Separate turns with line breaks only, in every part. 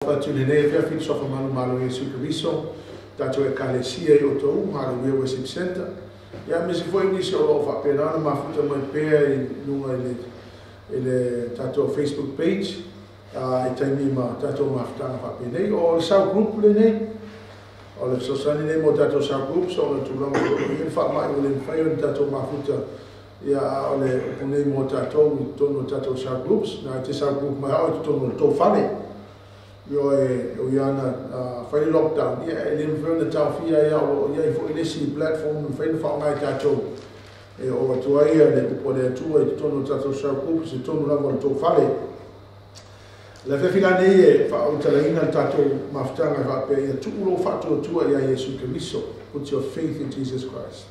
Fatulene fia fit sofa manu malo Yesu Kristo tato e kalesia i o tou Hallelujah Worship Center ya mesi foi nisi o lo fa pena na mafuta mai pe nunga ele tato Facebook page e taimi ma tato mafuta fa pena o sa group le ne o le sosani ne mo tato sa group so le tulang o fa mai o le fai tato mafuta ya o le pune mo tato tono tato sa groups na te sa group mai o tono to fane yo o yana fai lockdown ya ele mfona tafia ya o ya fo ele si platform fai fa mai tato e o to ai le po de tu e tono tato sa group si tono la vol to fale la fe finale e fa o talaina tato maftanga va pe tu lo fatto tu ya Yesu Cristo put your faith in Jesus Christ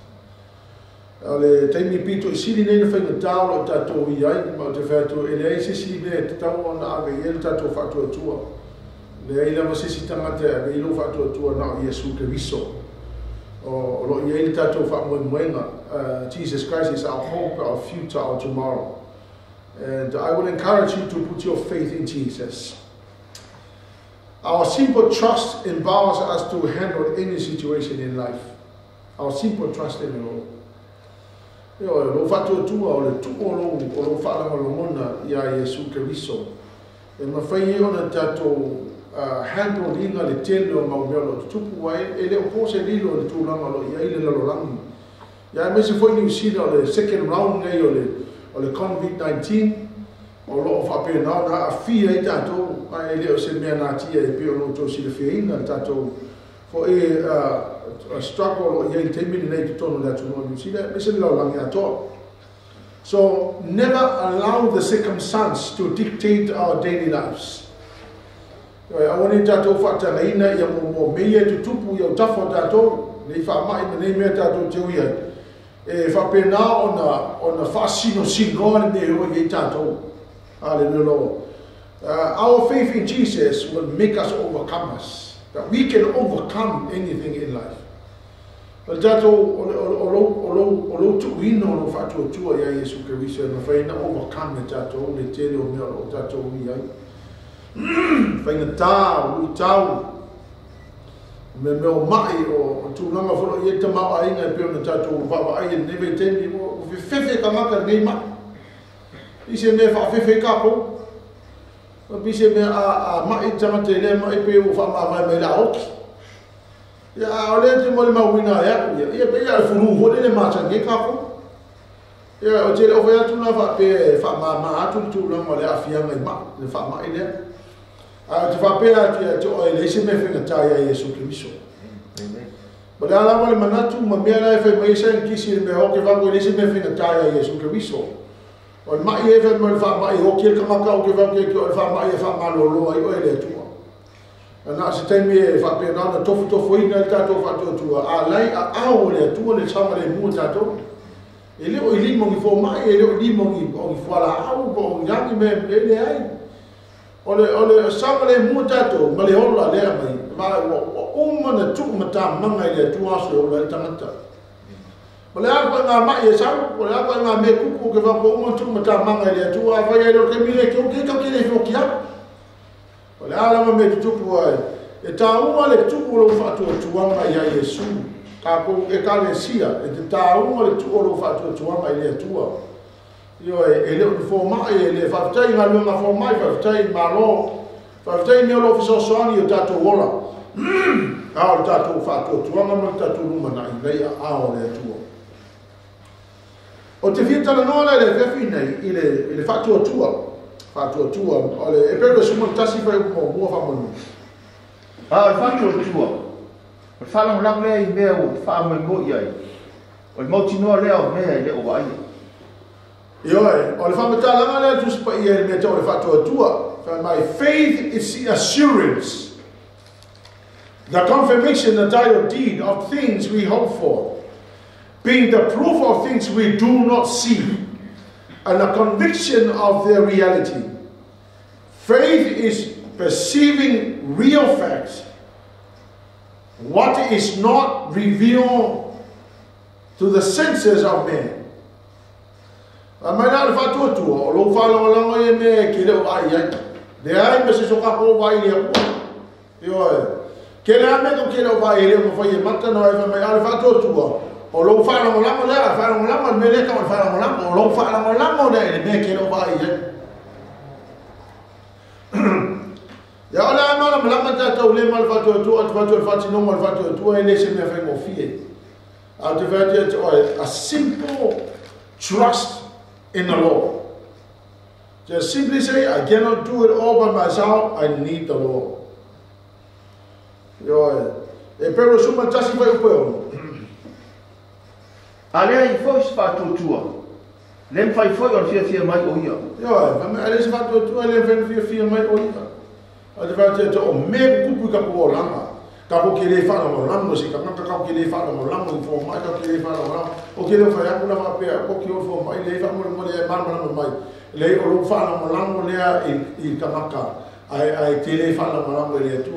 ale taimi pito sili nei fa no taulo tato ya ma te fatto ele si be tato na ave ele tato fatto tu le ai lava sisi tangata e ilo fatto tua na Yesu Cristo o lo ia tato fa mo Jesus Christ is our hope, our future, our tomorrow, and I would encourage you to put your faith in Jesus. Our simple trust empowers us to handle any situation in life. Our simple trust in the Lord. Io lo fatto tua o le tu o lo fa la mona ia Yesu Cristo e ma fai io na tato handle linga le telo maumelo tupu wai ele opose lilo le tulanga lo ia ile lo langi ya mesi foi ni sida le second round nei o le COVID-19 o lo fa pe na afia i tato ai ele o se me na tia e pio no to si le feina tato fo a struggle o ia i temini nei tono da tuno ni sida mesi lo langi ato. So never allow the circumstance to dictate our daily lives. I want to fata na ina ya mo meia tu tupu ya tafo tato nei fa mai nei me tato teuia e fa pena ona fasino sinone ne o ye tato hallelujah. Our faith in Jesus will make us overcomers, that we can overcome anything in life. Tato o tu ino no fatu tu ya Yesu Cristo no fa ina overcome tato le tele o me o tato ia fai na tau me o mai o tu langa fo ye te ma ai na pe na tatu va ai ne ve tendi o fefe ka maka nei ma ise me fa fefe ka po o bise me a mai tama te le mai pe o fa ma me la ok ya o le te mo le ma wina ya pe ya furu ho le ma cha ke ka po ya o te o fa tu na fa pe fa ma tu langa le afia mai ma le fa ma ile te fa pea te o ele se me fina taia Yesu Cristo. But ala wale manatu ma mea la fe mai sa kisi me ho ke vango ele se me fina taia Yesu Cristo. O mai e fe mo fa mai ho ke ka ka o ke vango ke fa mai fa malolo ai o ele tu. Ana se tem me fa pea na tofu ina ta to fa tu alai a o le tu le chama le mu ta to. Ele o ili mo ngi fo mai ele o ili mo ngi o fo ala au bo ngi me ele ai. Ole samale mutato male hola le mai ma o na tu mata manga ile tu aso o le tamata ole apa nga ma ye sa ole apa nga me kuku ke va ko tu mata manga ile tu a va ye lo ke mi le ke le fo kia ole ala ma me tu po e ta u ale tu lo fa tu anga ya Yesu ka ko e ka le sia e ta u ale tu lo fa tu anga ile tu io ele o forma ele fa tai nga lo nga forma fa tai malo fa tai ne lo fiso soani o tato wola o tato fa to tu nga mo tato luma na ile a o le tu o te vita la no le ve fina ile fa to tu o le e per so mo tasi fa mo fa mo
fa to tu o fa la lang le me o fa mo ia o mo tino le o me le o vai
Io o le famata la mala tu spa ia me to le fatto tua. My faith is the assurance, the confirmation, the dire deed of things we hope for, being the proof of things we do not see, and the conviction of their reality. Faith is perceiving real facts, what is not revealed to the senses of men. Mai na fa tu o lo fa lo e me ki le vai ai de ai me se so ka ko vai le Yo, ke la me ko ke lo vai ele mo foi mata no eva mai al fato tua. O lo fa la mo le fa la mo me le ka fa la mo lo fa la mo le me ke lo vai ye. Ya ola ma la mata ta le mal fato tua al fato no mal fato tua ele se me fa mo fie. Out of a simple trust in the Lord. Just simply say, I cannot do it all by myself, I need the Lord. E pero suma tasi vai o peo.
Alea I foi fato tua. Lem fai foi on fia mai o ia.
Va ale se fato tua le ven fia mai o ia. Ade va te o me kupu ka po langa. Ka ko ke le fa no langa si ka ka ke le fa no langa fo mai ka ke le fa no langa. O ke le fa ya kuna va pe ko ke o fo mai le fa mo le mar mai. Le o lo fa no langa le I ka maka. Ai te le fa no langa le tu.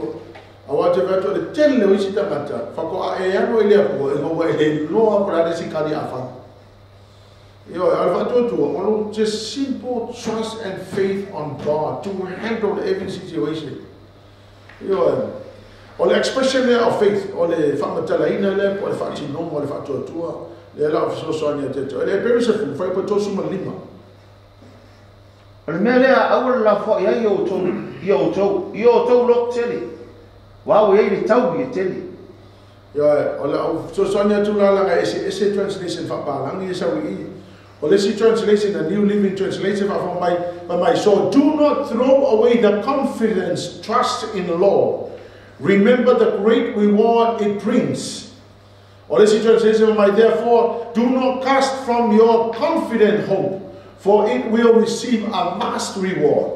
Awa te vato le tele o isi tamata. Fako e ano ele apo e mo e loa para de sikari afa. Yo, alfato tu, just simple trust and faith on God to handle every situation. Yo, ole expression of faith, ole famata ina le, ole fati no, ole fato tua, le la so sonia te. Ole perisa fu, fai po tosu malima.
Ole mele awol la fo ya yo to lok tele. Wow, ye tau ye tele.
Yo, ole so sonia tu la la ese translation fa pa lang ye sa wi. Well, let's see translation, the New Living Translation from my soul. Do not throw away the confidence, trust in the Lord. Remember the great reward it brings. Or let's see translation from my therefore, do not cast from your confident hope, for it will receive a vast reward.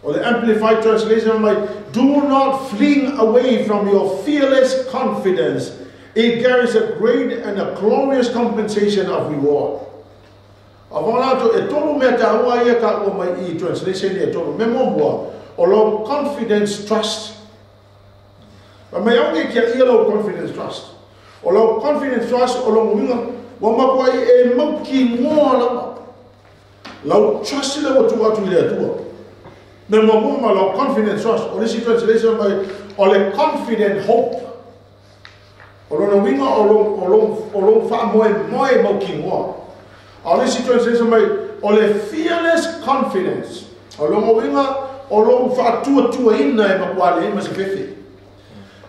Or the Amplified Translation from my do not fling away from your fearless confidence. It carries a great and a glorious compensation of reward. Avolato e tolu meta ua ia ka ua mai I translation e tolu me mombua o lo confidence trust. Pa mai aunge kia ia lo confidence trust. O lo confidence trust o lo mwinga wa makua I e mauki ngoa lama. Lau trust ila wa tua atu ila tua. Me mombua lo confidence trust. O lisi translation mai o le confident hope. O lo na winga o lo fa moe mauki ngoa. All this translation by all a fearless confidence.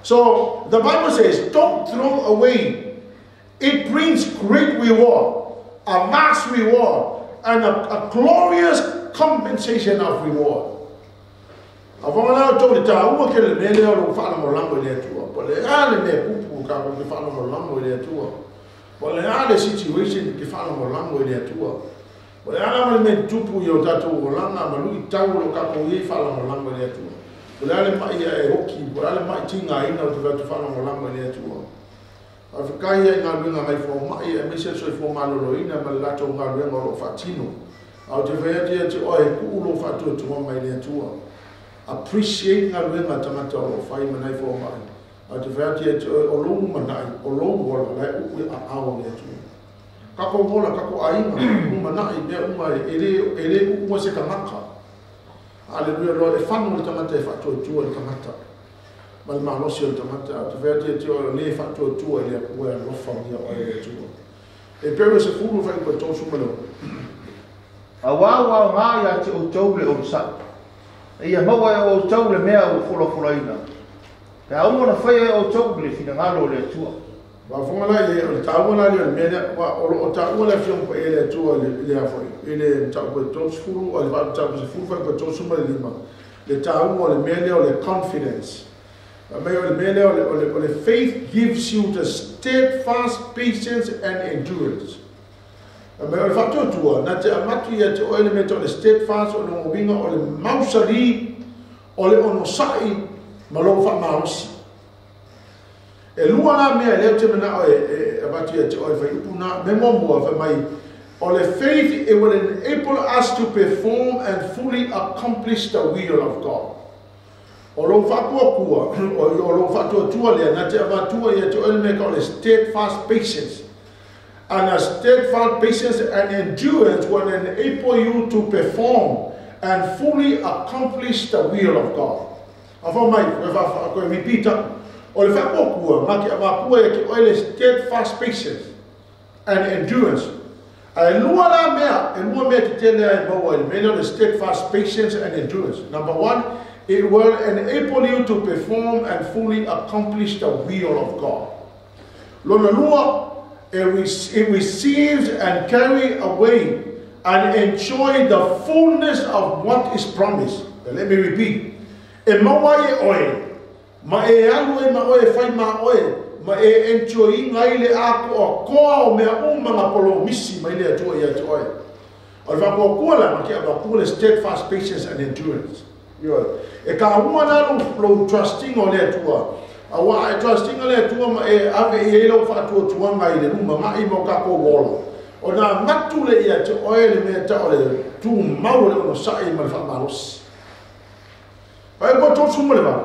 So the Bible says, don't throw away. It brings great reward, a vast reward, and a glorious compensation of reward. Well, the situation que fala mo lango ele atua. Well, ala me tupu yo tatu langa malu tau lo ka ko ye fala mo lango ele atua. Well, ala mai e hoki, well, ala mai tinga ina to fala mo lango ele atua. Afrika ia nga lunga mai fo mai e me se so fo malo ina ma la to nga lunga lo fatino. Au te vea te o e ku lo fatu to mai ele atua. Appreciate nga lunga tamata lo fai mai fo mai. Te vea o longu manai, o longu wala, lai ui a awa le tu. Kako mola, kako ainga, manai, mea ele uma se kamaka. Aleluia, lo le whanu le tamata e whatua tua le tamata. Mal malosi o le tamata, te vea o le whatua tua le ua e lofa mia o e tua. E pere se furu whai kwa tō sumalo.
A wawa ngā ia te o tau le o sa. E ia maua e o tau le mea o fula Pe au na fai o tau le fina ngalo le tua.
Wa fonga la le o tau na le mena wa o tau la fiong ko ele tua le afoi. Ele tau ko tau furu o le va tau se furu fa ko tau suma le lima. Le tau o le mena o le confidence. Me o le mena o le faith gives you the steadfast patience and endurance. Me o le fatu tua na te amatu ia te o element o le steadfast o le winga o le mausari o le ono sai malo fa maosi e lua na me le te mena e abati te o fa ipuna me momo fa mai o le faith it will enable us to perform and fully accomplish the will of God. O lo fa kua o lo fa tua le na te abatu ia te o le me ka le steadfast patience. And a steadfast patience and endurance will enable you to perform and fully accomplish the will of God. Afo mai, ko repeat o le whakokua, maki a makua e ki oile steadfast patience and endurance. A lua la mea te tele ai maua i mena the steadfast patience and endurance. Number one, it will enable you to perform and fully accomplish the will of God. Lona lua, it receives and carry away and enjoy the fullness of what is promised. Let me repeat. E maua e oe, ma e alu e ma oe fai ma oe, ma e enjoy ngai le ako o koa o mea umanga polo misi ma ile atua i atu oe. O le whakua kuala, ma kia wakua le steadfast patience and endurance. E ka ua nalu lo trusting o le atua. A wa e trusting o le atua ma e ave i eilo whaatua tuanga i le ruma, ma i mo kako wola. O na matu le i atu oe le mea ta o le tu mau le ono sai ma le whamarosi. Pai ko to sumo le ba.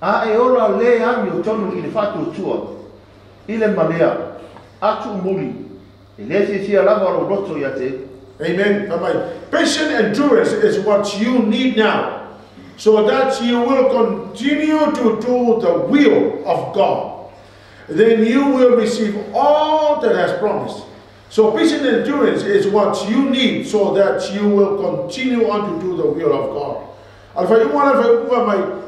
A e ola le ami o tonu i le whatu tua. I le malea. Atu muri. E le si lava o roto i ate.
Amen. Patient endurance is what you need now, so that you will continue to do the will of God. Then you will receive all that has promised. So patient endurance is what you need, so that you will continue on to do the will of God.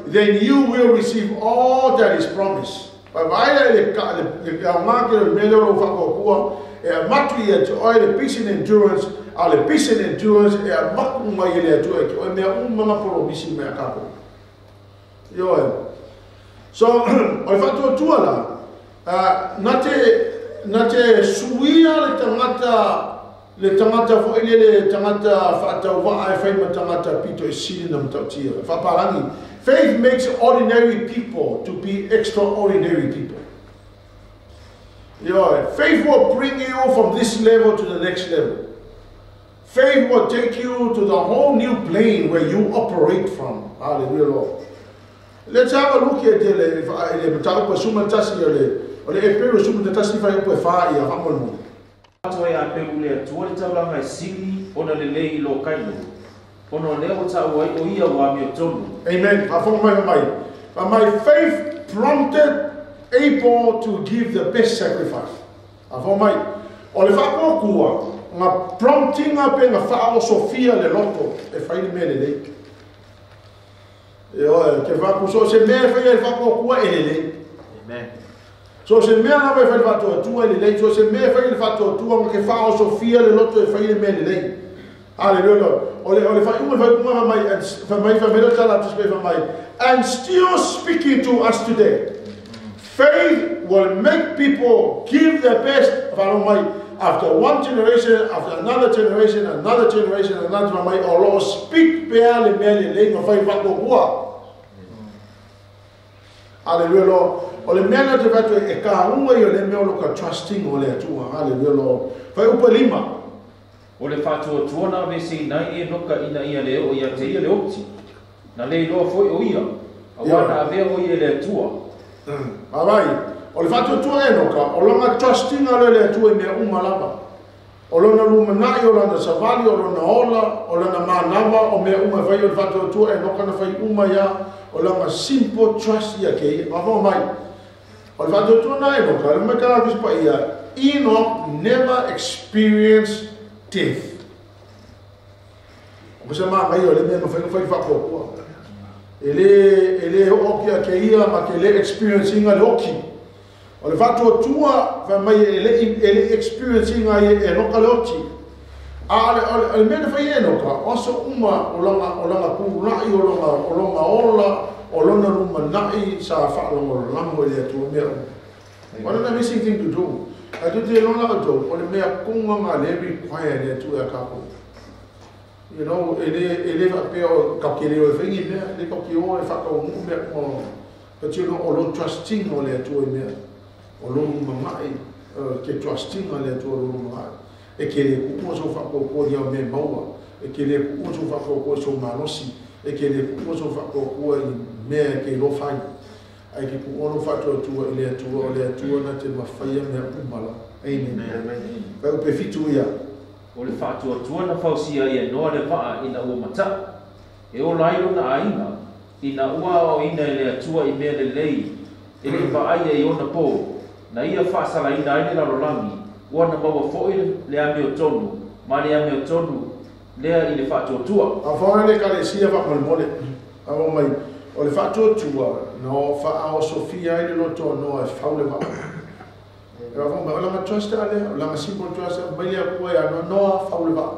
Then you will receive all that is promised. The patient endurance, the patient endurance, so nate suia le tangata fo ile le tangata fatau wa ai fai tangata pito e sili na mtautia fa parangi. Faith makes ordinary people to be extraordinary people. Faith will bring you from this level to the next level. Faith will take you to the whole new plane where you operate from. Hallelujah, Lord. Let's have a look at the mtaupa suma tasi le epero suma tasi fa yo fa ia fa mo.
Ato e apelu le tuole taulanga e sili ona le lei lo kaino. Ono leo tau o ia wa mi tonu.
Amen. My faith prompted Abel to give the best sacrifice. O le whakokua, ngā promptinga pe ngā whao Sofia le loto, e whaile mea le lei. Ke whakuso se mea whaia le whakokua e le lei.
Amen.
So se mea nga whaile whatoa tua e le lei, so se mea whaile whatoa tua ngā ke whao Sofia le loto e whaile mea le lei. Hallelujah. And still speaking to us today. Faith will make people give their best after one generation, after another generation, another generation, another generation. Or Lord, speak barely, merely, laying of faith. Hallelujah, Lord. Or the man of the battle, a car, who are you trusting or let you? Hallelujah, Lord. For Upalima.
O le whātua tuana me si nai e noka ina ia leo o ia te ia le oti. Na lei loa foi o ia. A wana avea o ia le tua.
O le whātua tua e noka, o langa trustinga le tua e mea umalama. O lana lumanai, o lana savali, o lana ola, o lana manama, o mea uma vai o le whātua tua e noka na whai uma ia, o langa simple trust ia kei. O le whātua tua na e noka, le mekara vispa ia, Enoch never experienced death. O se ma mai o le mea fai whakokua. Ele oki a ke ia ma ke le experiencing a le oki. O le whatua tua wha mai ele experiencing a e noka le oti. A le mea whai e noka, oso uma o langa kurai, o langa ola, o langa ruma nai sa whaalongo lango e atua mea. What an amazing thing to do. I do the long ago, or the mere kunga every quiet to a couple. You know, ele appeal calculate thing in there, they calculate if I go move. But you know, all trusting all that to a mere, or long mamai, keep trusting all that to a long e che le cuoso fa poco di me maua, e che le cuoso fa poco so manosi, e che le cuoso fa poco in me che lo fai. Ai ki puono fatto tua ile tua na te mafaya me umala. Amen. Vai pe fitu ia.
O le fatto tua na fausia ia no le va ina o mata. E o lailo na ainga. ina ua o ina le atua I mea lelei e le vaaia I ona po na ia whaasalaina ai le lalolangi ua na maua fo'i le ame o tonu ma le ame o tonu lea I le whaatuatua.
A whaanga le kalesia whakamolemole. A o mai, o le whaatuatua no whaao Sofia I le loto no e whaule wha. E wa whaanga, o langa trust ale, o langa simple trust, mai lea kua ia no noa whaule wha.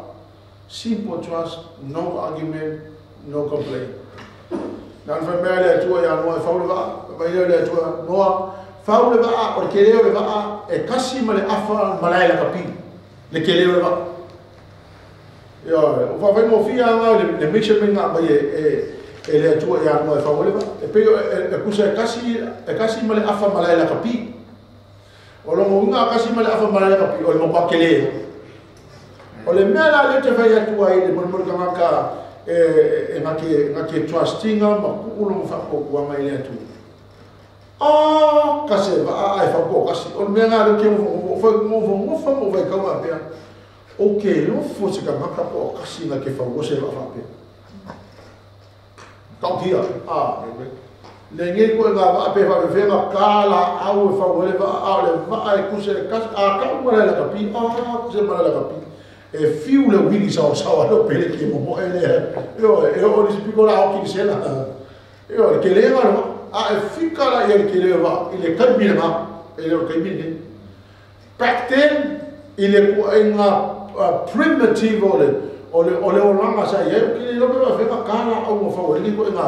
Simple trust, no argument, no complaint. Nā whai mea lea tua ia noa e whaule wha, mai lea tua noa whaule wha, o le keleo le wha, e kasi ma le afa malai la kapi. Le keleo le wha. Ia, o whawhai mo fia anga le measurement ngā mai e lea tua ia noa e whaule wha. E peo e kusa e kasi ma le afa malai la kapi. O lo mo ngā kasi ma le afa malai la kapi, o le mo pa keleo. O le mea la le te whai atua I le monimori ka ngaka e ngake trustinga ma kuulo mo whakokua mai le atua. Kase wa e whakoko kasi. O le mea ngā le ke mo vai kaua pia. Ok, lo fo se ka ngaka po kasi ngake whakose wa whapea. Tau kia. Le nge koe ngā wa pe whawewhenga kāla au e whawele wa au le wa e kuse kasi. Kau mara la kapi. Kuse mara la kapi. E fiu le wini sao no pele ki mo e le o ni piko la o ki sela le kele va a e fika la e kele va ile kalbi ma e le kalbi back then ile ko nga primitive ole langa sa ye kele lo va fe kala au mo fa le ko nga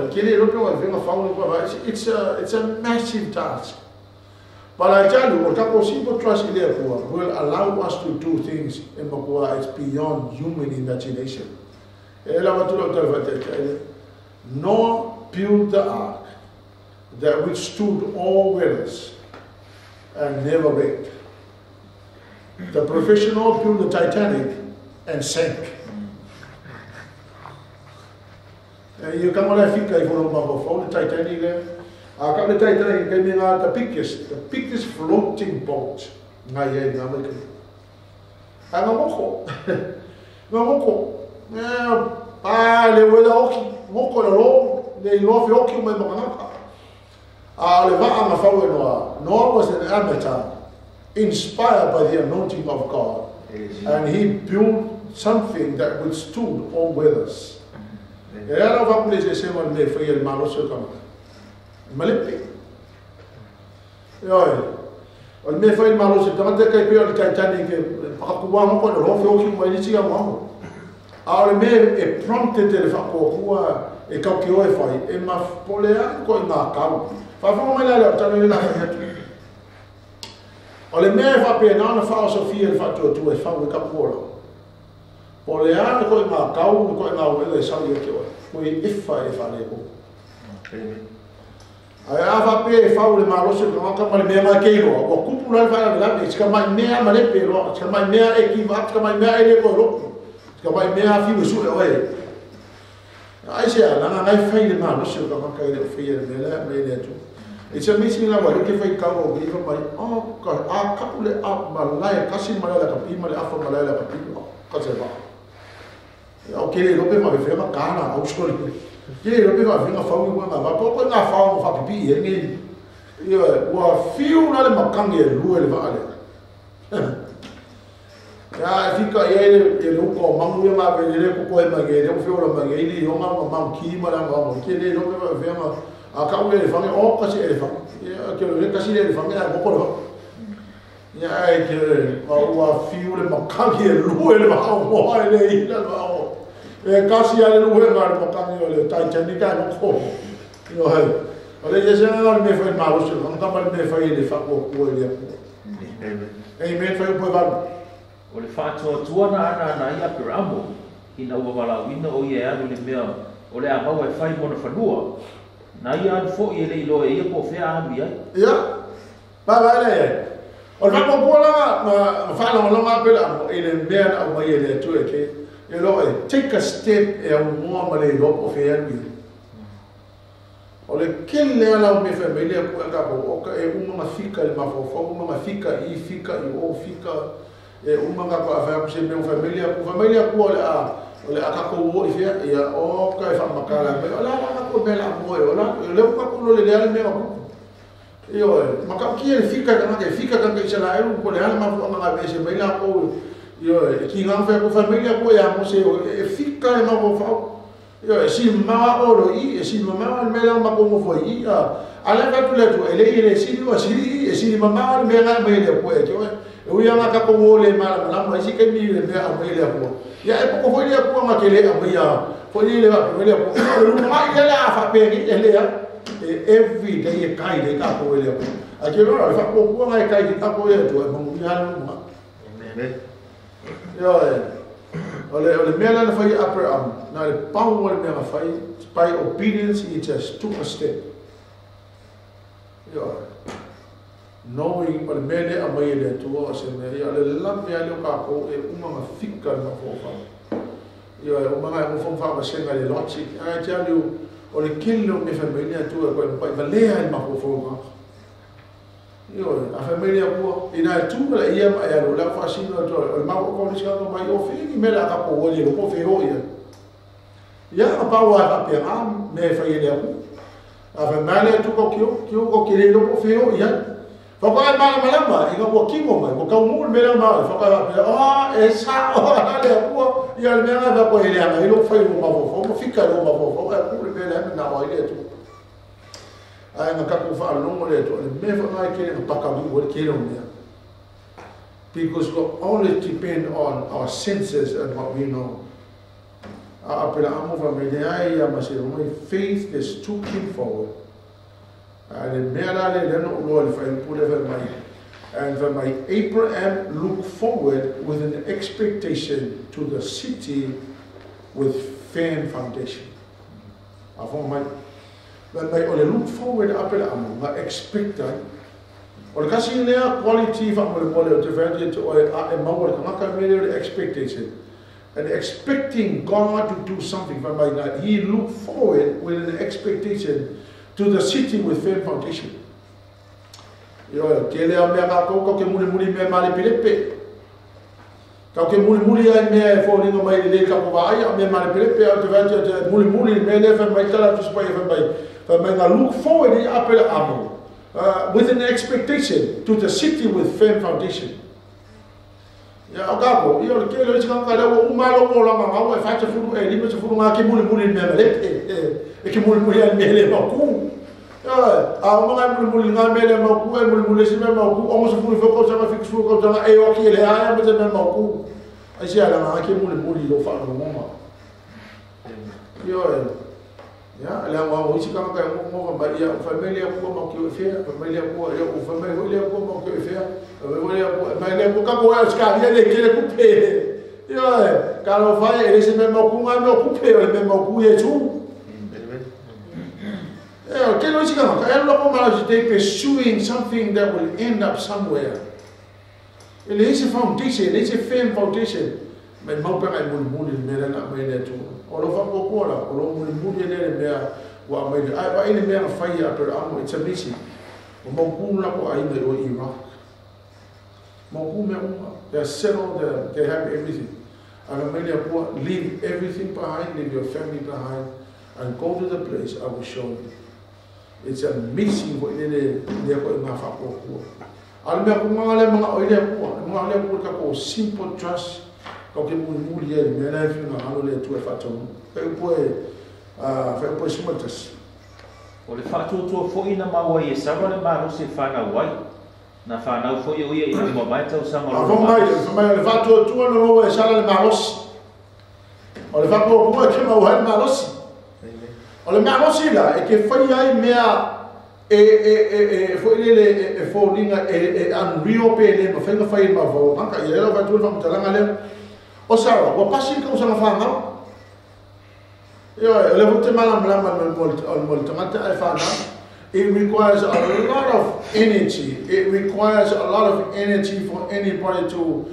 kele lo va fe fa it's a massive task. But I tell you, what simple trust will allow us to do things in Makua, it's beyond human imagination. Noah built the ark that withstood all weathers and never wrecked. The professional built the Titanic and sank. And you come on, I think I follow the Titanic there. Ka le Titanic kai me ngā the biggest floating boat ngā iei ngā mai kai. Ngā moko. Ngā moko. Le wela oki, moko le lo, le ilofi oki mai makanaka. Le waa ngā whau e noa. Noah was an amateur, inspired by the anointing of God. And he built something that withstood all weathers. E ara whakule se man me whai e maroso kamaka. Malepe. Oi. O me fai malo se tanga kai pe o Titanic pakua mo ko ro fe o ki mai ni mo. A me e prompted te fa ko kua e ka ki o e fai e ma polea ko na ka. Fa mai la tana ni na ha. O le me fa pe na fa Sofia fa tu e fa ka polo. Polea ko na ka ko na o le sa ki o. Ko e fa le ko. Ai ava pe fa le malo se no ka mal me ma ke ro o kupu la fa la e ska mai me ma le pe ro ska mai me e ki va ska mai me e ko ro ska mai me a fi su e oi ai se ala na fa le malo se ka ka le fi me le tu it's amazing la wa ke fa ka ro bi fa mai ka a ka le a ma la ka si ma la ka pi ma le a fa ma la ka pi ka se va o ke le ro pe ma fe ma ka na o sko Ye lo pega vinga fau mo na va po na fau fa pipi e ni wa fiu na le makangi e lu le va ale ya fika ye le ko mangu ma ve le ko e ma ge le fiu lo ma ge ni yo ma ki ma la ma ke le lo pega vinga a ka le fa o ka si e fa ya ke le ka si le fa na ko ko ya e ke wa fiu le makangi e lu le va o le i la va kasi ale lu he ngar pakang yo le Titanic no ko yo hai ale je se ngar me fa malo se no ta mal me fa ile fa ko le me fa po va
o le fa to tuana ana ia peramo ina ua wala wina o ia anu le mea o le amau e fai mona whanua na ia anu fo i le ilo e ia po fea ami ai
ia ba le o le po pola ma fa la longa pela i le mea au mai le tu e ke take a step e mo ma le lo po fea mi o le kele ala me fa me le ko ka o ka e uma fika le ma fo uma fika i fika i o fika e uma ka fa se me família ko le a ole akako wo ifia ia o ka fa makala me ola la ko bela mo ola le ko ko le le me ko io maka ki le fika ka isala e ko le ala ma ko nga be se me la ko io ki nga fa ko familia ko ya mo se e fika ma ko fa io si ma oro I si ma me la ma ko mo fo I ala ka tu le tu ele si lo si e si ma me nga me le ko e o ia nga ka ko wo le ma la ma si ke ni le me a me le ko ya e ko foi le ko ma ke le a ya foi le va le ko lu ma ile la fa pe ni le ya every day e kai de ka ko le ko a ke lo fa ko ko nga kai de ka ko le to mo ni ha no ma amen yo ole me la fa ya Abraham na le pau mo me fa by obedience he just took a step yo knowing what mele a mai le tu o se me ya le lam ya le ka ko e uma ma fika na fo fa yo e uma ma fo fa ma se nga le logic a ja lu o le killo me famiglia tu e ko pa valea il ma fo ma yo a famiglia ko ina tu la ia ma ya lo la fa sino to o ma ko ni ska no mai o fi ni me la ka ko o le ko fe o ya pa wa ka pe am me fa ile ko a famiglia tu ko kio ko ke le ko fe o ya Fokai mana malamba, ika buat kimo mai, bukan umur mela mai. Fokai apa? Esa orang ada buat, yang mela ada buat ini apa? Ilok fai rumah bapa, fikir rumah bapa. Fokai umur mela ni nak buat ini tu. Ayah nak aku faham rumah itu. Mereka nak kira pakai buat kira rumah. Because we only depend on our senses and what we know. Apabila amu familia ia masih rumah, faith is too keen forward. And my Abraham looked forward with an expectation to the city with firm foundation. When I look forward up at Amu, I expect that. Or kasi niya quality from the development or expectation. And expecting God to do something from my God. He looked forward with an expectation to the city with firm foundation. Yo, que le ame a ko ke muli me mali pilepe. Ka ke muli ai me fo ni no mai le ka po vai me mali pilepe au te vete muli me le fa mai tala tu spai fa mai na look forward I apel amo. With an expectation to the city with firm foundation. Ya agabo, yo ke le tshika ka le o malo mo la mama o fa tse fulu e li me tse fulu ma ke muli me mali e ke muli ai me le ba ku. A mga muli nga mele mau ku, muli si me mau ku, o mo se fulu foko sama fix foko sama e o ki le ai me se me mau ku. Ai si ala nga ke muli lo fa no mo. Yo ya, ala wa o si ka ka mo ba ya familia ku mo ki fe, familia ku ya o familia ku mo ki fe. Familia ku, familia ku ka ko ya ska ya le ke le ku pe. Yo, ka lo fa e se me mau ku nga me ku pe, me mau ku ye tu. They're pursuing something that will end up somewhere. It is a foundation, it's a firm foundation. Men mau pe ai muli mera na mai le tu. O lo fa ko ko la, o lo muli le mea wa mai. Ai ni mea fai a per amo it's amazing. O mau ku la ko ai me o Iraq. Mau ku me they settled there, they have everything. And mai le ko leave everything behind, leave your family behind and go to the place I will show you. It's amazing what they ko nga fa ko ko. Al me ko ngale mga oile ko, ngale ko ka ko simple trust ko ke muli ye me na fi na halo le tu fa to. Pe po smutas.
O le fa tu fo ina ma wa ye sa le ma no se fa na wai. Na fa na fo ye i mo mai tau sa ma.
Fa mai le fa tu no wa sa le ma ros. O le fa ko ke ma wa ma ros. O le mea nosi la, e ke whai ai mea fo linga unreal pe le ma whainga whai ma whau maka i ero vai tuan whamutaranga le. O sawa, wa pasi ka usanga whangau. Io, le vute malama o tangata e whanau. It requires a lot of energy. It requires a lot of energy for anybody to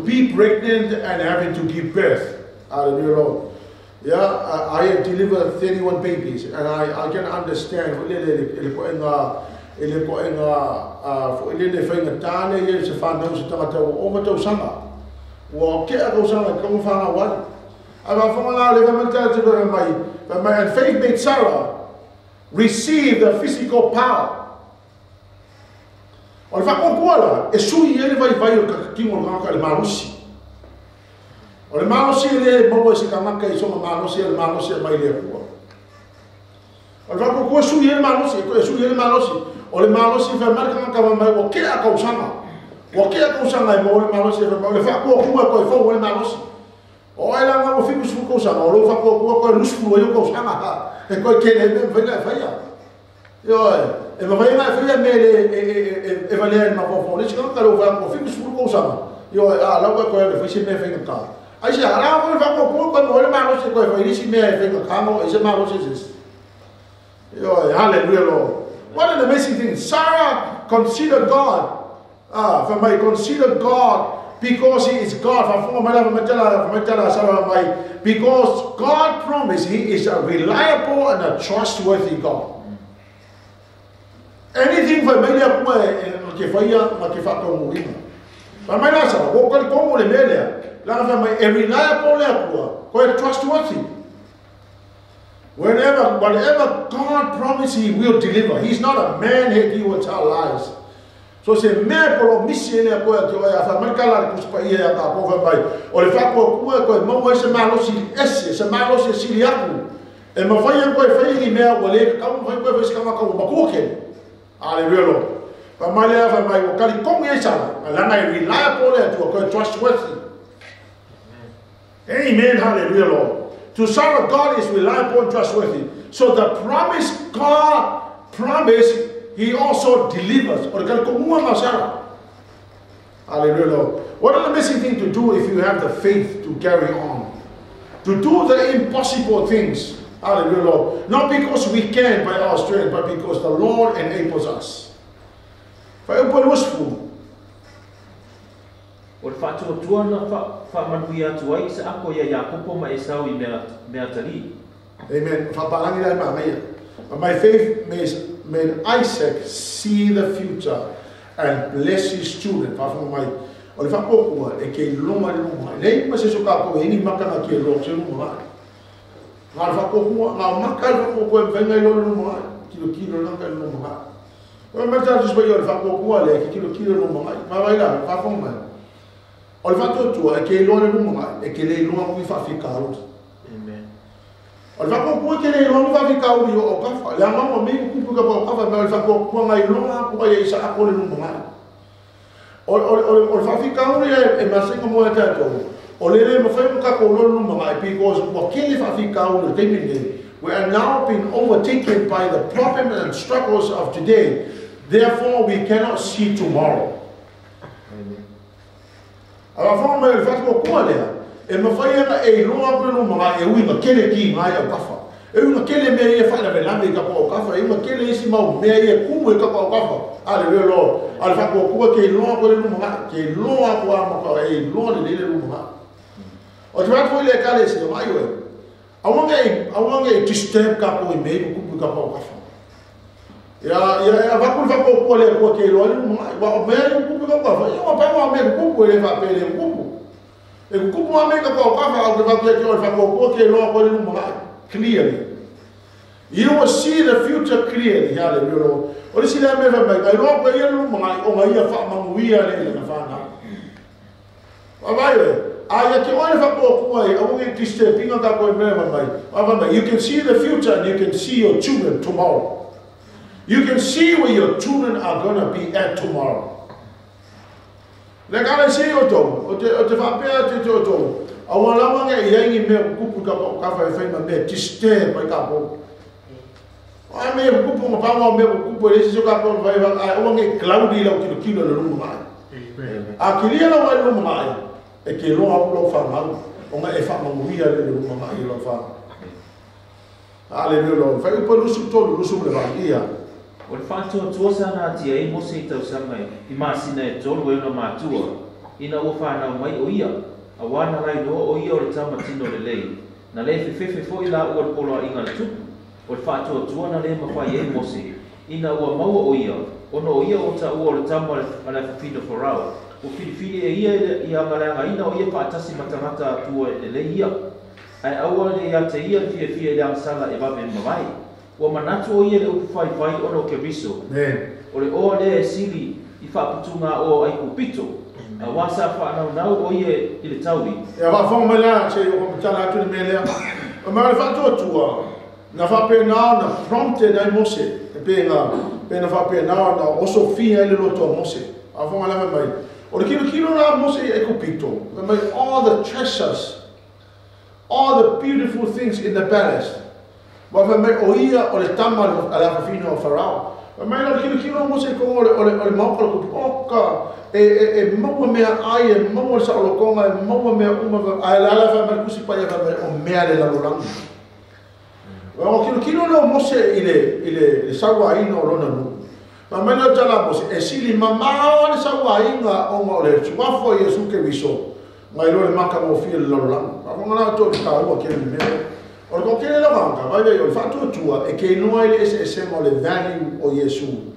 be pregnant and having to give birth out of your Lord. Yeah, I have delivered 31 babies, and I can understand. And faith made Sarah receive the physical power. O le whakakokuala, e sui ele vai o kakakingo o ngaka le malusi. O le malusi ele maua se kamaka I songa malusi ele malusi e mai lea kua. O le whakakokua sui ele malusi, e sui ele malusi. O le malusi wha marika ngaka mai o kea kausanga. O kea kausanga e mo le malusi, o le whakakokua koe whau ele malusi. O e langa o whiku suku kausanga, o le whakakokua koe lusku e o kausanga. E koe kene me whaia. E ma vai mai fia me e valere ma po le chiama caro va po fico sul cosa io la qua quello fece me fai ca ai se ara va fa po quando le mano se coi fai si me fai ca mo e se mano se io hallelujah Lord. What an amazing thing. Sarah considered God for my consider God because he is God because God promised he is a reliable and a trustworthy God. Anything for many of my kefaya, my kefako muina. But my nasa, what can come with a melia? A reliable, quite trustworthy. Whatever God promises, He will deliver. He's not a man that He will tell lies. So se me por mission e ko to ya fa marcala ku pa ia ta po vai o le fa ko ko mo se malo si esse se malo se siliaku e mo fa ko fa ni me o le ka mo fa ko se ka ma ko ba ko ke Hallelujah. But my life, my vocali come here, and I rely upon it to a trustworthy. Amen. Hallelujah, Lord. To serve God is reliable and trustworthy. So the promise God promised, He also delivers. Hallelujah, Lord. What an amazing thing to do if you have the faith to carry on. To do the impossible things. Hallelujah, Lord. Not because we can by our strength, but because the Lord enables us. Vai upă uspu.
O fato tuana fa manuia tuai se ako ya Jacopo ma Esau I mea tari.
Amen. Fa palangi la mamaya. But my faith made Isaac see the future and bless his children. Fa fa mai. O le fa ko e ke longa longa. Nei ma se so ka ko ini makana ke lo se longa. Ngal fa ko nga makal ko ko venga lo longa. Kilo na ka longa. O ma ta dis bayo fa ko le kilo longa. Ma vai la fa fa mai. O le fatto tu è che l'uomo non è che lei non mi fa ficare. Amen. O le fatto che lei non mi fa ficare io o fa. La mamma mi cupo che può fare ma il fatto che mai non può ia sa con non mai. O fa ficare e ma se come è tanto. O le mo fa un capo non mai because what che le fa ficare the we are now being overtaken by the problems and struggles of today. Therefore we cannot see tomorrow. Allora forma il fatto quale e ma fai e non ma e una che le chi mai a cafa e una che le me fa la velanda capo cafa e una che le si ma me e come capo cafa alleluia al fatto qua che non quello ma che non ha qua ma e non le ma o tra poi le cale si ma io awanga disturb capo e me come capo cafa ya va por favor por le porque lo va ver un pouco capo io pa ma me pouco le va pele un pouco e un pouco ma me capo capo va che io fa porque lo quello non clearly you will see the future clearly hallelujah o si la me va bene lo quello non ma o ma ia fa ma muia le na fa na va vai ai che ora fa poco ai a un disturb pinga capo e me va vai you can see the future and you can see your children tomorrow. You can see where your children are going to be at tomorrow. Like I say, o te whapea te toto. A wala e iengi mea kupu ka whaiwhaima mea disturb pai ka po. A mea kupu ma pawa mea kupu e resi so ka po whaiwhanga. A wange cloudy lau kilo le rumu mai. A kiria lau ai rumu mai. E ke loa pulo whamau. O nga e whamamuia le rumu mai i lau whama. Hallelujah. Whai upa lusu tolu lusu le whangia.
O le whātua tua sana tia e mose I tau sanga I māsina e tolu e una mātua. Ina ua whānau mai o ia. A wana rai noa o ia o le tama tino le lei. Na le whiwhiwhi fo I la ua le polo a inga le tupu. O le whātua tua na le mawhai e mose. Ina ua maua o ia. Ono o ia o ta ua o le tama a le whiwhino wharau. O whiwhiwhi e ia I a maranga ina o ia whātasi matangata atua e le ia. ai aua le ia te ia fia le ansala e vape mawai. Ua manatu o ia le upu whai ono ke riso. O le o le sili i whaaputunga o ai kupito. A wasa whaanau o ia i le taui.
E a whawhong mai la, te o komitana atu ni melea. O mai le whatotua, na whape nao na prompted ai mose. E pe na whape nao na oso fia ele loto mose. A whonga lama mai. O le kilo la mose i kupito. Mai all the treasures, all the beautiful things in the palace. Wa mai o ia o le tama ala fafina o Farao. Mai la kilo mose ko o le mauka ko oka e maua mea ai e maua sa o konga e maua mea uma ai la fa mai kusi pa ia o mea le lalorangi. Wa kilo no mose ile sawa ina o lona no. Mai la jala mose e sili mama o le sawa ina o mo le tuafo Yesu ke viso. Mai lo le maka mo fia le lalorangi. Wa ngana to ka o ke le mea. O le kokele la vanga, vai o le fatu tua e ke noa ile ese mo le value o Yesu,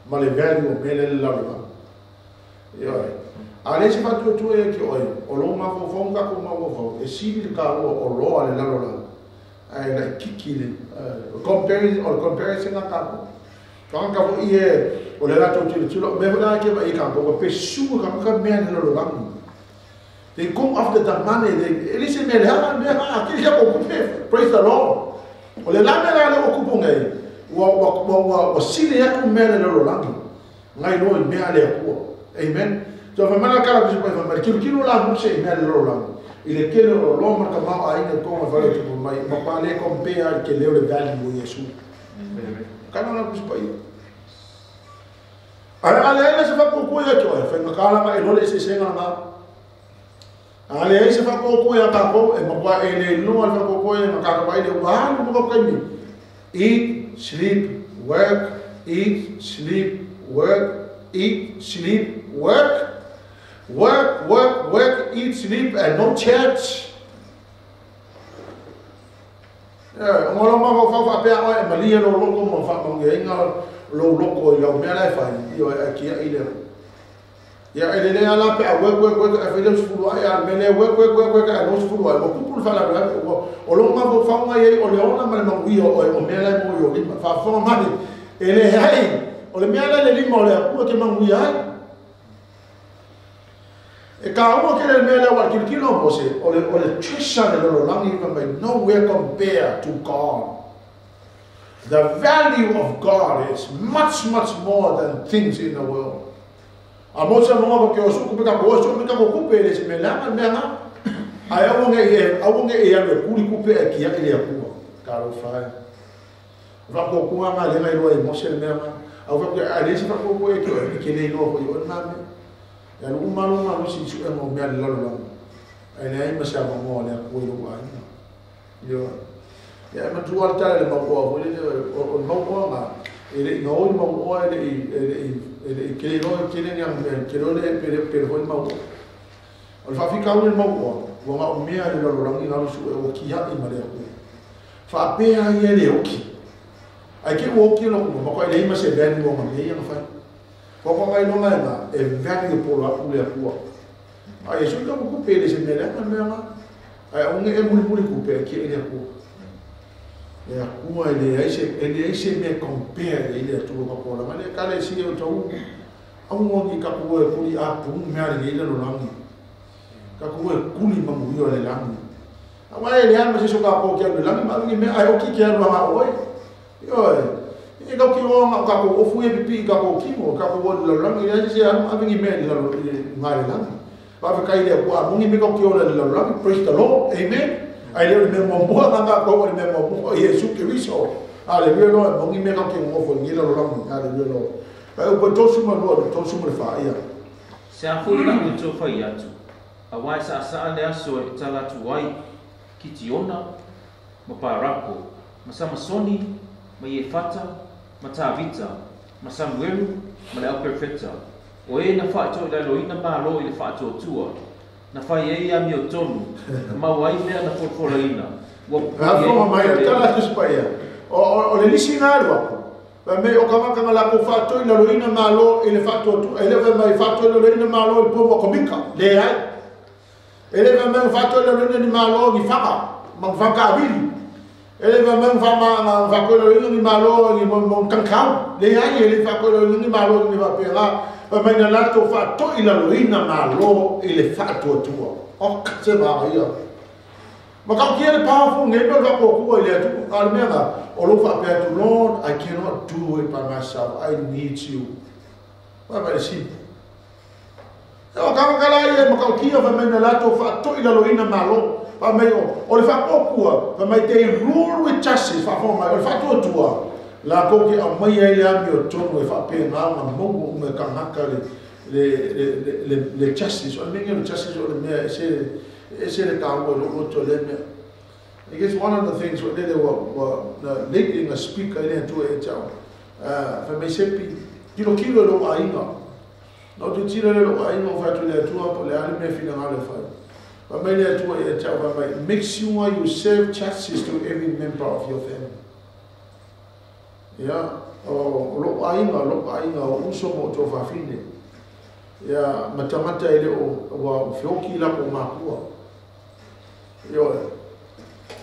ma le value o mele le laura. Ia e. A le se fatu tua e ke oi, o lo ma fo fonga ko ma fo, e sili le ka o lo ale laura. Ai la kikile, comparison na ka. Ka vo ie o le lato tilo, me vola ke ba i ka ko pe su ka me le laura. They come after the money. They listen me praise the Lord. O le lana la o kupo ngai. Wa sili ya ku mele lo langi. Ngai no me ale ku. Amen. So fa mala kala ku pa ma kilo la mo se mele lo langi. Ile kele lo ma ka ma ai ne ko ma vale tu mai ma pa le compare ke le value o Yesu. Kana na ku pa i. Ale se fa ku ya to fa kala ma e lo le se senga na. Ale ai se fa ko ya ta ko e ma e le no al fa ko e ma ka ba ile wa no ko kai ni. Eat, sleep, work, eat, sleep, work, eat, sleep, work. Work, eat, sleep and no church. Ya, mo lo ma fa pe a e malia lo lo mo fa mo nge nga lo ko yo me la fa yo aki ile. Ya ele ala pe work a fele sfulu ya mele work a no sfulu a ko pul fala o lo ma vo fa ma ye o le ona ma no wi o mele mo yo li fa fa ma ni ele hai o le mele le li mo le ku ke ma wi ai e ka o ke le mele wa kilo mo se o le treasure le lo langi ka mai nowhere compare to God. The value of God is much more than things in the world. A moça não porque eu sou como que gosto, como que eu culpe ele se me lembra mesmo. Aí eu vou e eu culi culpe aqui ele é pua. Caro faz. Vai com uma malha aí lo é moça mesmo. Eu vou ali se vai com que nem novo eu não. Eu não mal se isso é uma merda lá. Aí mas já vamos olhar com ele lá. Eu mas tu altar ele mau ele o mau ele não mau ele que não que nem que não é pero foi mau o fa fica o mau o mau me ali no rangi na o que já e mare fa pe aí ele o que aí que o que não mo ele mas é bem bom mas ele não faz como vai não lá é velho por lá por aí isso que eu vou couper ele se me lembra mesmo aí é muito couper que ele é por e a cua ele aí se me compare ele é tudo com a mas ele cara se eu tô que capua kuli a pun me ali ele no langi capua kuli mamu yo le langi agora ele ama se jogar pouco ele langi mas me aí o que quer lá oi yo e que o capua o fui pipi capua kimo capua o langi ele se ama me ele ngare langi vai ficar ele a mungi me que o langi praise the Lord amen. Aí ele mesmo boa na coisa ele mesmo Jesus Cristo aleluia não me que o foi ele langi aleluia. Aí o botou suma no to suma fa ia
se a foi lá o to fa ia tu a vai sa le aso e tala tu wai ki tiona ma parako ma samasoni ma ye fata ma tavita ma samuelu ma le perfecta o e na fa to la loina ba lo i fa to tua na fa ye ia mi o tonu ma wai me na porfolaina
o a mai tala tu spaia o le lisinaro me o kamaka la ko fato ina loina malo ele fato tu ele vai mai fato ina loina malo il povo comica le ai ele vai mai fato ina loina malo di fama whakawiri. Ele whakoelo ni malo ni mo kankau. Le ai ele whakoelo ni malo ni wapera. Pa mai na lato whato ila loina malo ele whato tua. O se wā ia. Makau kia le powerful ngai pa whakokua ele atu. Almega, o lo whapea tu, Lord, I cannot do it by myself. I need you. Wai vai simple. O kamakala ia makau kia pa mai na lato whato ila loina malo. Pa mai o le whakokua, pa mai te rule with justice, whakoma mai, o le whato tua. La koki a mai ai le ami o tonu e whapea ngā ma mongo ume kangaka le justice. O le mingi o le justice o le mea e se le kāua lo roto le mea. I guess one of the things what they were leading a speaker in to e tau. Fa mai sepi, kilo lo ainga. No tu tira lo ainga o whatu le atua po le ale mea whina ngale whai. Fa mai le atua e tau, fa mai, make sure you serve justice to every member of your family. Ya, lo ainga o uso mo to whawhine. Ya, matamata ele o whioki la o mākua. Yo,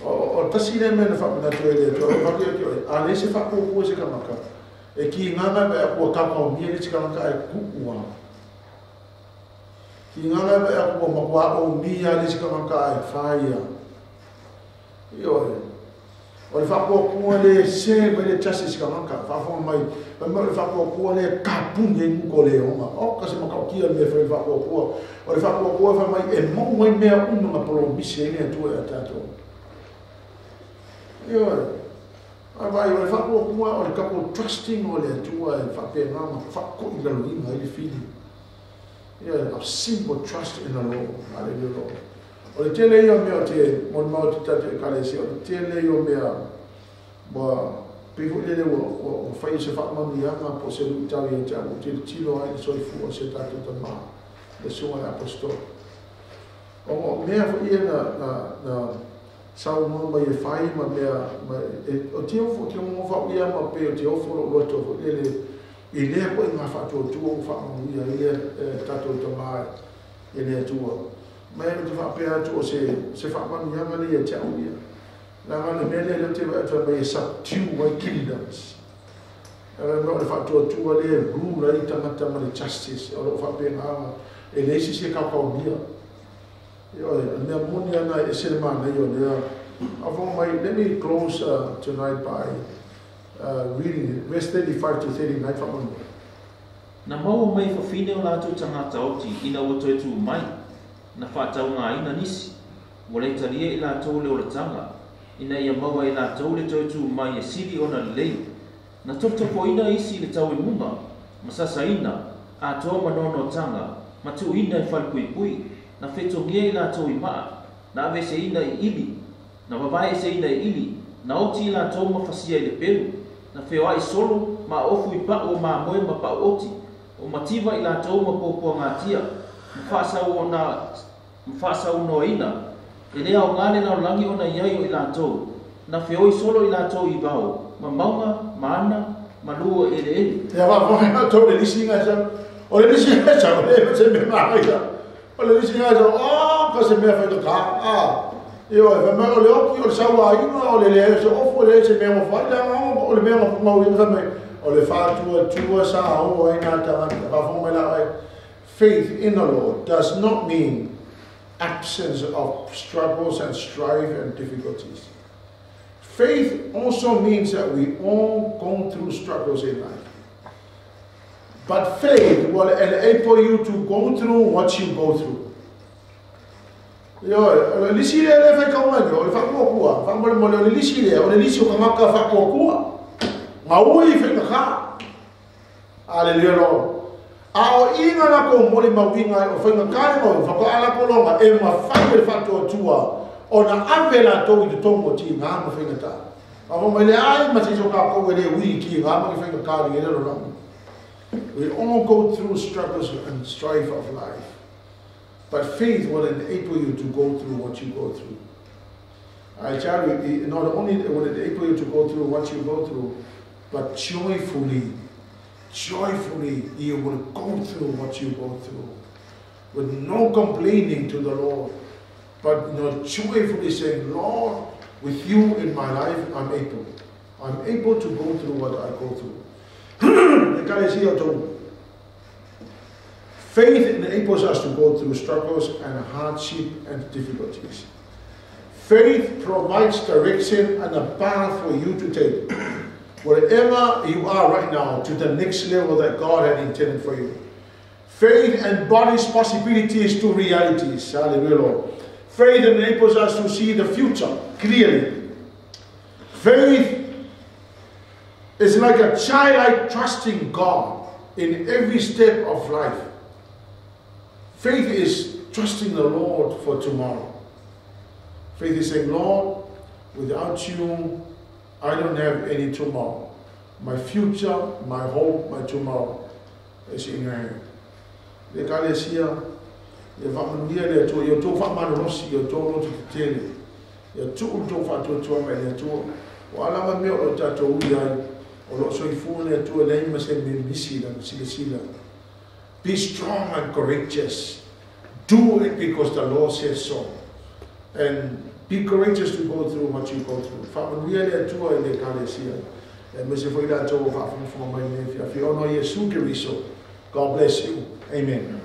o tasi le mena whapina tu ele, o whaki ati oi, a le se whakokua se kamaka. E ki nganga me a kua kapa o mia le se kamaka e kukua. Ki nganga me a kua makua o mia le se kamaka e whaia. Yo, o le whakokua le se me le tasi se kamaka, whawhonga mai, le whakokua le kapunge nuko le onga. O kasi makaukia me whai whakokua. O le whakokua wha mai e mongo i mea ununga polo misi e nea tua e tātou. Ioi, vai o le whakokua o le kapo trusting o le atua e whapea ngama whako i laluinga i le whili. Ioi, a simple trust in the Lord. Hallelujah. O le tele i o mea o te monmao te tatu e kalesi, o le tele i o mea wa pihu lele o whai se whakmami anga po se lukitau i e tau, o te tilo ai le soifu o se tatu ta maa. Le sunga le apostol. O mea fo ia na sau mo mai e whai ma mea o te ofo ki o mo whau ia ma pe o te ofo lo loto fo ele i lea koe ngā whatua tua o whau ia i lea tato ta mai i lea tua. Mai e te whapea tua se whakamani anga le e tau ia. Nā ngana mele le te wai mai e subdue my kingdoms. No le whatua tua le rule ai tangata ma le justice o lo whapea ngā e leisi se kakao mia. Nea moni ana e se mana i o lea. Let me close tonight by reading verse 35 to 39 whakamani.
Na mau mai whawhine o lātou tangata oti ina o toi tū mai. Na whātau ngā ina nisi. Mo le taria i lātou le o le tanga. Ina ia maua i lātou le toi tū mai e siri o na lei. Na totopo ina isi le tau i munga. Masasa ina. A toa manono tanga. Matu ina i whalpui na whetongia i lātou i maa, na awe se ina i ili, na wawae se ina i ili, na oti i lātou mawhasia i le peru, na whewa i solo, ma ofu i pa o ma moe ma pa oti, o mativa i lātou ma pōpua ngā tia, mwhasau no ina, e lea o ngāne nao langi o na iai o i lātou, na whewa i solo i lātou i vau, ma maunga, ma ana, ma lua ele ele.
Ia wā tau le lisi ngā sa, o le lisi ngā sa, o le se me maa ia. O le lisi ngā sa, ka se mea whaita kā, Io, o le oki, o le saua inga, o le lea, se ofo le se mea mo whaita ngā, o le mea mo mau inga me, o le whātua tua sa o ai ngā tangata, whawhonga la ai. Faith in the Lord does not mean absence of struggles and strife and difficulties. Faith also means that we all go through struggles in life. But faith will enable you to go through what you go through. Yo, lisi le fai kaunga yo, le whakokua, whamare mo le lisi le, o le lisi o kamaka whakokua. Maui whenga ka. Aleluia lo. A o inga na ko mori mawinga o whenga kare mo, whakaala ko longa, e ma whai le whatua tua, o na awela tau i te tongo ti ngā ma whenga ta. A mo mai le ai ma te so ka koe le ui ki ngā ma ki whenga kare e le ronga. We all go through struggles and strife of life. But faith will enable you to go through what you go through. I tell you, not only will it enable you to go through what you go through, but joyfully you will go through what you go through. With no complaining to the Lord. but joyfully saying, Lord, with you in my life, I'm able. I'm able to go through what I go through. Faith enables us to go through struggles and hardship and difficulties. Faith provides direction and a path for you to take wherever you are right now to the next level that God had intended for you. Faith embodies possibilities to realities. Hallelujah, Lord. Faith enables us to see the future clearly. Faith is like a childlike trusting God in every step of life. Faith is trusting the Lord for tomorrow. Faith is saying, Lord, without you, I don't have any tomorrow. My future, my hope, my tomorrow is in your hand. Le kalesia, le vamanuia le to yo to vamanuosi yo to lo tele. Yo to fa to me to. Wala ma me o ta to uya o lo so ifu le to le ma se me bisila sila. Be strong and courageous. Do it because the Lord says so. And be courageous to go through what you go through. Vamanuia le to le kalesia. E me se foi da to fa for my name. If you know Yesu Kiriso, God bless you. Amen.